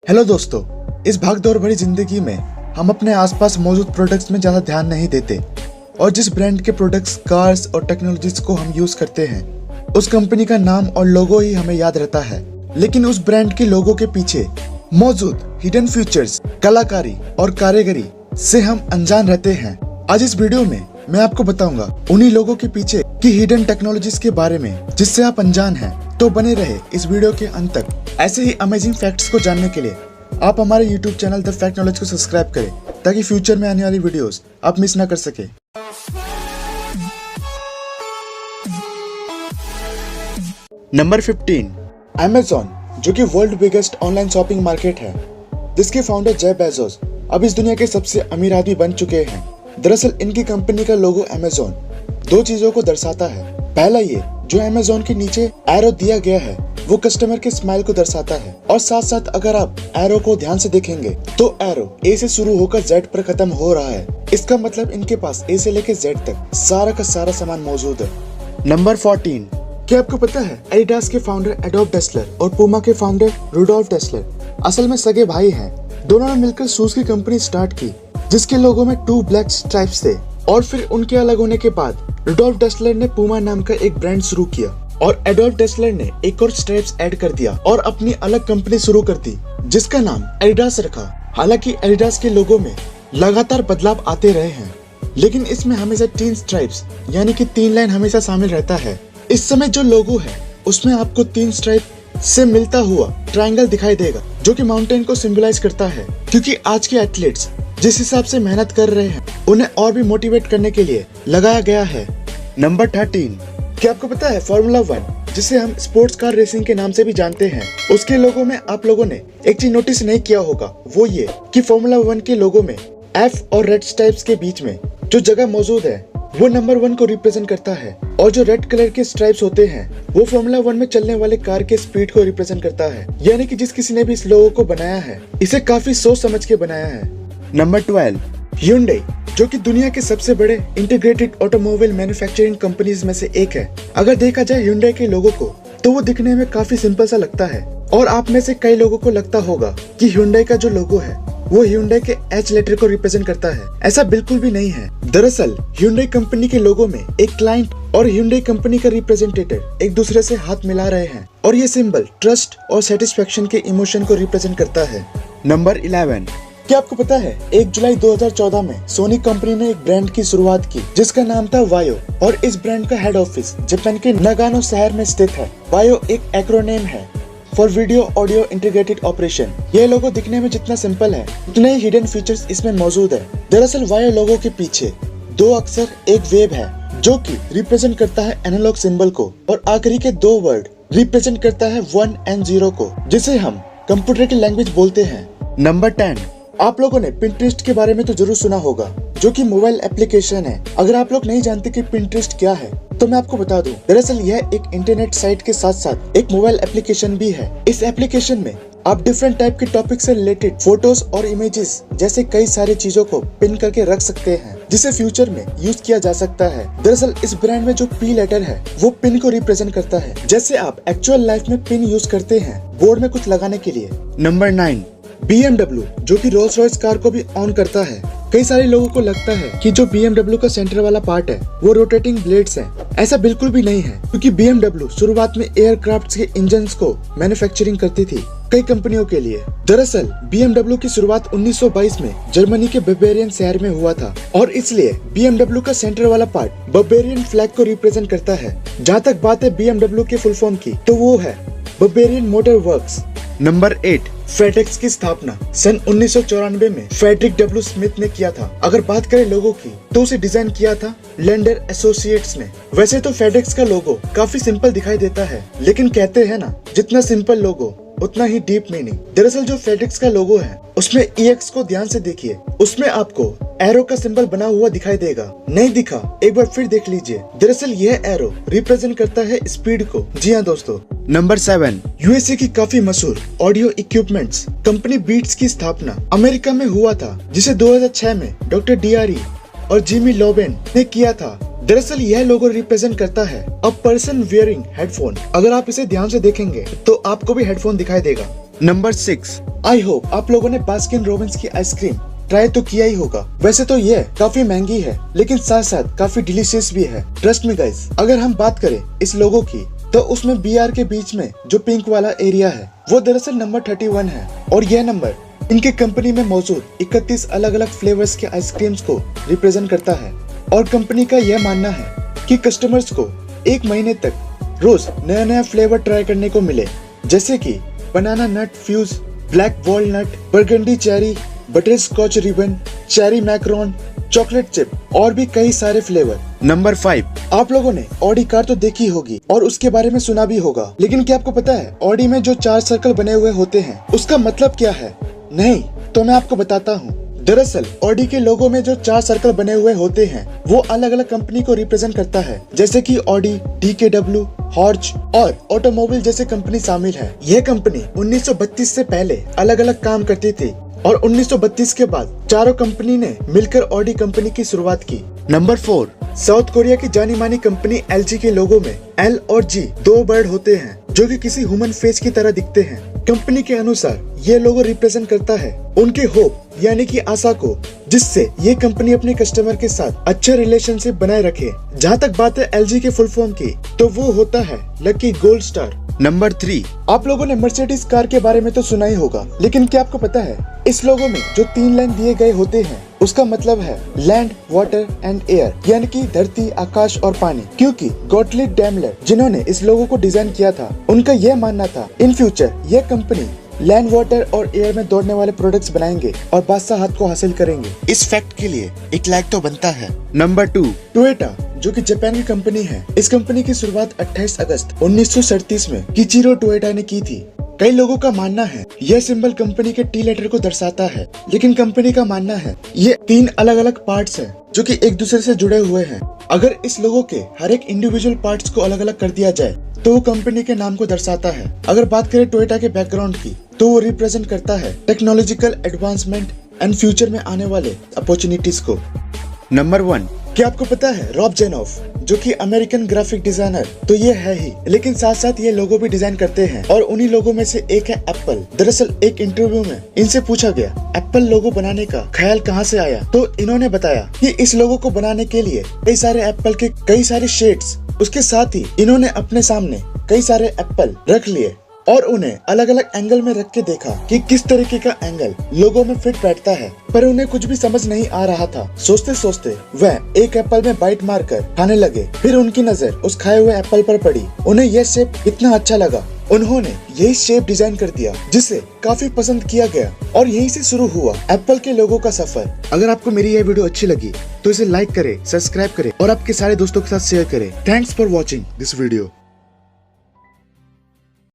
Hello दोस्तों, इस भागदौड़ भरी जिंदगी में हम अपने आसपास मौजूद प्रोडक्ट्स में ज़्यादा ध्यान नहीं देते और जिस ब्रांड के प्रोडक्ट्स, कार्स और टेक्नोलॉजीज को हम यूज़ करते हैं उस कंपनी का नाम और लोगो ही हमें याद रहता है। लेकिन उस ब्रांड के लोगो के पीछे मौजूद हिडन फीचर्स, कलाकारी और कारीगरी से हम अनजान रहते हैं। आज इस वीडियो में मैं आपको बताऊंगा उन्हीं लोगों के पीछे की हिडन टेक्नोलॉजीज के बारे में जिससे आप अनजान हैं। तो बने रहे इस वीडियो के अंत तक। ऐसे ही अमेजिंग फैक्ट्स को जानने के लिए आप हमारे YouTube channel the fact knowledge को सब्सक्राइब करें ताकि फ्यूचर में आने वाली वीडियोस आप मिस ना कर सके। नंबर 15, Amazon, जो कि world biggest online shopping market है, जिसके फाउंडर जेफ बेजोस अब इस दुनिया के सबसे अमीर आदमी बन चुके हैं। दरअसल इनकी कंपनी का लोगो Amazon दो चीजों को दर्शाता है। पहला ये जो Amazon के नीचे एरो दिया गया है वो कस्टमर के स्माइल को दर्शाता है और साथ साथ अगर आप एरो को ध्यान से देखेंगे तो एरो ए से शुरू होकर जेड पर खत्म हो रहा है। इसका मतलब इनके पास ए से लेकर जेड तक सारा का सारा सामान मौजूद है। नंबर 14, क्या आपको पता है एडिडास के फाउंडर एडोल्फ डेसलर और पूमा के फाउंडर रुडोल्फ डेसलर असल में सगे भाई हैं। दोनों ने मिलकर शूज की कंपनी स्टार्ट की जिसके लोगो में 2 ब्लैक स्ट्राइप्स थे और फिर उनके अलग होने के बाद रुडोल्फ डेसलर ने पूमा नाम का एक ब्रांड शुरू किया और एडोल्फ डेसलर ने एक और स्ट्राइप्स ऐड कर दिया और अपनी अलग कंपनी शुरू कर दी जिसका नाम एडिडास रखा। हालांकि एडिडास के लोगो में लगातार बदलाव आते रहे हैं लेकिन इसमें हमेशा 3 स्ट्राइप्स यानी कि 3 लाइन हमेशा शामिल रहता है। इस समय जो लोगो है उसमें आपको 3 स्ट्राइप से मिलता हुआ ट्रायंगल दिखाई देगा जो कि माउंटेन को सिंबलाइज करता है, क्योंकि आज के एथलीट्स जिस हिसाब से मेहनत कर रहे हैं उन्हें और भी मोटिवेट करने के लिए लगाया गया है। नंबर 13, क्या आपको पता है फार्मूला 1, जिसे हम स्पोर्ट्स कार रेसिंग के नाम से भी जानते हैं, उसके लोगो में आप लोगों ने एक चीज नोटिस नहीं किया होगा, वो ये कि फार्मूला 1 के लोगो में एफ और रेड स्ट्राइप्स के बीच में जो जगह मौजूद है वो नंबर 1 को रिप्रेजेंट करता है और जो रेड कलर के स्ट्राइप्स होते हैं वो फार्मूला 1 में चलने वाले कार के स्पीड को रिप्रेजेंट करता है। यानी कि जिस किसी ने भी इस लोगो को बनाया है इसे काफी सोच समझ के बनाया है। नंबर 12, Hyundai, जो कि दुनिया के सबसे बड़े इंटीग्रेटेड ऑटोमोबाइल मैन्युफैक्चरिंग कंपनीज में से एक है। अगर देखा जाए Hyundai के लोगो को तो वो दिखने में काफी सिंपल सा लगता है और आप में से कई लोगों को लगता होगा कि Hyundai का जो लोगो है वो Hyundai के H लेटर को रिप्रेजेंट करता है। ऐसा बिल्कुल भी नहीं है। दरअसल Hyundai कंपनी के लोगो में एक क्लाइंट और Hyundai कंपनी का रिप्रेजेंटेटिव एक दूसरे से हाथ मिला रहे हैं और ये सिंबल ट्रस्ट और सेटिस्फेक्शन के इमोशन को रिप्रेजेंट करता है। नंबर 11, क्या आपको पता है 1 जुलाई 2014 में सोनी कंपनी ने एक ब्रांड की शुरुआत की जिसका नाम था वायो और इस ब्रांड का हेड ऑफिस जापान के नागानो शहर में स्थित है। वायो एक एक्रोनेम है for video audio integrated operation. ये लोगो दिखने में जितना सिंपल है उतने ही हिडन फीचर्स इसमें मौजूद है। दरअसल वायो लोगो के पीछे 2 अक्षर एक वेव है जो कि रिप्रेजेंट करता है एनालॉग सिंबल को और आखिरी के 2 वर्ड रिप्रेजेंट करता है 1 and 0 को, जिसे हम कंप्यूटर की लैंग्वेज बोलते हैं। नंबर 10, आप लोगों ने पिंटरेस्ट के बारे में तो जरूर सुना होगा जो कि मोबाइल एप्लीकेशन है। अगर आप लोग नहीं जानते कि पिंटरेस्ट क्या है तो मैं आपको बता दूं। दरअसल यह एक इंटरनेट साइट के साथ साथ एक मोबाइल एप्लीकेशन भी है। इस एप्लीकेशन में आप डिफरेंट टाइप के टॉपिक से रिलेटेड फोटोज और इमेजेस जैसे कई सारी चीजों को पिन करके रख सकते हैं जिसे फ्यूचर में यूज किया जा सकता है। दरअसल इस ब्रांड में जो पी लेटर है वो पिन को रिप्रेजेंट करता है, जैसे आप एक्चुअल लाइफ में पिन यूज करते हैं बोर्ड में कुछ लगाने के लिए। नंबर 9, BMW, जो कि रोल्स रॉयस कार को भी ऑन करता है। कई सारे लोगों को लगता है कि जो BMW का सेंटर वाला पार्ट है वो रोटेटिंग ब्लेड्स हैं। ऐसा बिल्कुल भी नहीं है, क्योंकि BMW शुरुआत में एयरक्राफ्ट्स के इंजन्स को मैन्युफैक्चरिंग करती थी कई कंपनियों के लिए। दरअसल BMW की शुरुआत 1922 में जर्मनी के बवेरियन शहर में हुआ था और इसलिए BMW का सेंटर वाला पार्ट बवेरियन फ्लैग को रिप्रेजेंट करता है। जहाँ तक बात है BMW के फुल फॉर्म की तो वो है Bavarian motor works. Number 8, FedEx की स्थापना सन 1994 में फ्रेडरिक डब्ल्यू स्मिथ ने किया था। अगर बात करें लोगो की तो उसे डिजाइन किया था लेंडर एसोसिएट्स ने। वैसे तो फेडेक्स का लोगो काफी सिंपल दिखाई देता है लेकिन कहते हैं ना, जितना सिंपल लोगो उतना ही डीप मीनिंग। दरअसल जो फेडेक्स का लोगो है उसमें EX को ध्यान से देखिए, उसमें आपको एरो का सिंबल बना हुआ दिखाई देगा। नहीं दिखा एक बार फिर देख लीजिए। दरअसल यह एरो रिप्रेजेंट करता है स्पीड को। जी हाँ दोस्तों। नंबर 7, USA की काफी मशहूर ऑडियो इक्विपमेंट्स कंपनी बीट्स की स्थापना अमेरिका में हुआ था जिसे 2006 में डॉक्टर DRE और जिमी लोबेन ने किया था। दरअसल यह लोगो रिप्रेजेंट करता है अ पर्सन वियरिंग हेडफोन। अगर आप इसे ध्यान से देखेंगे तो आपको भी हेडफोन दिखाई देगा। नंबर 6, आई होप आप लोगों ने बास्किन रॉबिन्स की आइसक्रीम ट्राई तो किया ही होगा। वैसे तो ये काफी महंगी है, लेकिन साथ साथ काफी डिलीशियस भी है। ट्रस्ट मी गाइस, अगर हम बात करें इस लोगो की, तो उसमें BR के बीच में जो पिंक वाला एरिया है वो दरअसल नंबर 31 है, और यह नंबर इनके कंपनी में मौजूद 31 अलग अलग फ्लेवर्स के आइसक्रीम्स को रिप्रेजेंट करता है। और कंपनी का यह मानना है कि कस्टमर्स को 1 महीने तक रोज नया नया फ्लेवर ट्राई करने को मिले, जैसे कि banana nut fudge, black walnut, burgundy cherry, butterscotch ribbon, cherry macaron, chocolate chip और भी कई सारे फ्लेवर। नंबर 5, आप लोगों ने ऑडी कार तो देखी होगी और उसके बारे में सुना भी होगा, लेकिन क्या आपको पता है ऑडी में जो 4 सर्कल बने हुए होते हैं उसका मतलब क्या है? नहीं तो मैं आपको बताता हूँ। दरअसल ऑडी के लोगो में जो 4 सर्कल बने हुए होते हैं वो अलग अलग कंपनी को रिप्रेजेंट करता है, जैसे कि ऑडी, DKW, हॉर्च और ऑटोमोबाइल जैसे कंपनी शामिल है। यह कंपनी 1932 से पहले अलग अलग काम करती थी और 1932 के बाद चारों कंपनी ने मिलकर ऑडी कंपनी की शुरुआत की। नंबर 4, साउथ कोरिया की जानी मानी कंपनी LG के लोगो में L और G 2 बर्ड होते हैं जो कि किसी ह्यूमन फेस की तरह दिखते हैं। कंपनी के अनुसार ये लोगो रिप्रेजेंट करता है उनके होप यानी कि आशा को, जिससे ये कंपनी अपने कस्टमर के साथ अच्छे रिलेशनशिप बनाए रखे। जहाँ तक बात है LG के फुल फॉर्म की, तो वो होता है लकी गोल्ड स्टार। नंबर 3, आप लोगों ने मर्सिडीज कार के बारे में तो सुना ही होगा, लेकिन क्या आपको पता है इस लोगो में जो 3 लाइन दिए गए होते हैं उसका मतलब है लैंड, वाटर एंड एयर, यानी कि धरती, आकाश और पानी। क्योंकि गॉटलिब डैमलर जिन्होंने इस लोगो को डिजाइन किया था, उनका यह मानना था इन फ्यूचर यह कंपनी लैंड, वाटर और एयर में दौड़ने वाले प्रोडक्ट्स बनाएंगे और बादशाह हाथ को हासिल करेंगे। इस फैक्ट के लिए एक लाइक तो बनता है। नंबर 2, टोयोटा जो कि जापान की कंपनी है। इस कंपनी की शुरुआत 28 अगस्त 1937 में किचिरो टोयोटा ने की थी। कई लोगों का मानना है यह सिंबल कंपनी के T लेटर को दर्शाता है, लेकिन कंपनी का मानना है ये 3 अलग अलग पार्ट्स हैं जो कि एक दूसरे से जुड़े हुए हैं। अगर इस लोगो के हर एक इंडिविजुअल पार्ट्स को अलग अलग कर दिया जाए तो वो कंपनी के नाम को दर्शाता है। अगर बात करें टोयोटा के बैकग्राउंड की, तो वो रिप्रेजेंट करता है टेक्नोलॉजिकल एडवांसमेंट एंड फ्यूचर में आने वाले अपॉर्चुनिटीज को। नंबर 1, क्या आपको पता है रॉब जेनॉफ जो कि अमेरिकन ग्राफिक डिजाइनर तो ये है ही, लेकिन साथ साथ ये लोगो भी डिजाइन करते हैं और उन्हीं लोगों में से एक है एप्पल। दरअसल एक इंटरव्यू में इनसे पूछा गया एप्पल लोगो बनाने का ख्याल कहाँ से आया, तो इन्होंने बताया कि इस लोगो को बनाने के लिए कई सारे एप्पल के कई सारे शेड्स, उसके साथ ही इन्होंने अपने सामने कई सारे एप्पल रख लिए और उन्हें अलग अलग एंगल में रख के देखा कि किस तरीके का एंगल लोगो में फिट बैठता है, पर उन्हें कुछ भी समझ नहीं आ रहा था। सोचते सोचते वह एक एप्पल में बाइट मारकर खाने लगे। फिर उनकी नजर उस खाए हुए एप्पल पर पड़ी। उन्हें यह शेप इतना अच्छा लगा, उन्होंने यही शेप डिजाइन कर दिया जिसे काफी पसंद किया गया और यहीं से शुरू हुआ एप्पल के लोगो का सफर। अगर आपको मेरी यह वीडियो अच्छी लगी तो इसे लाइक करें, सब्सक्राइब करें और आपके सारे दोस्तों के साथ शेयर करें। Thanks for watching this video.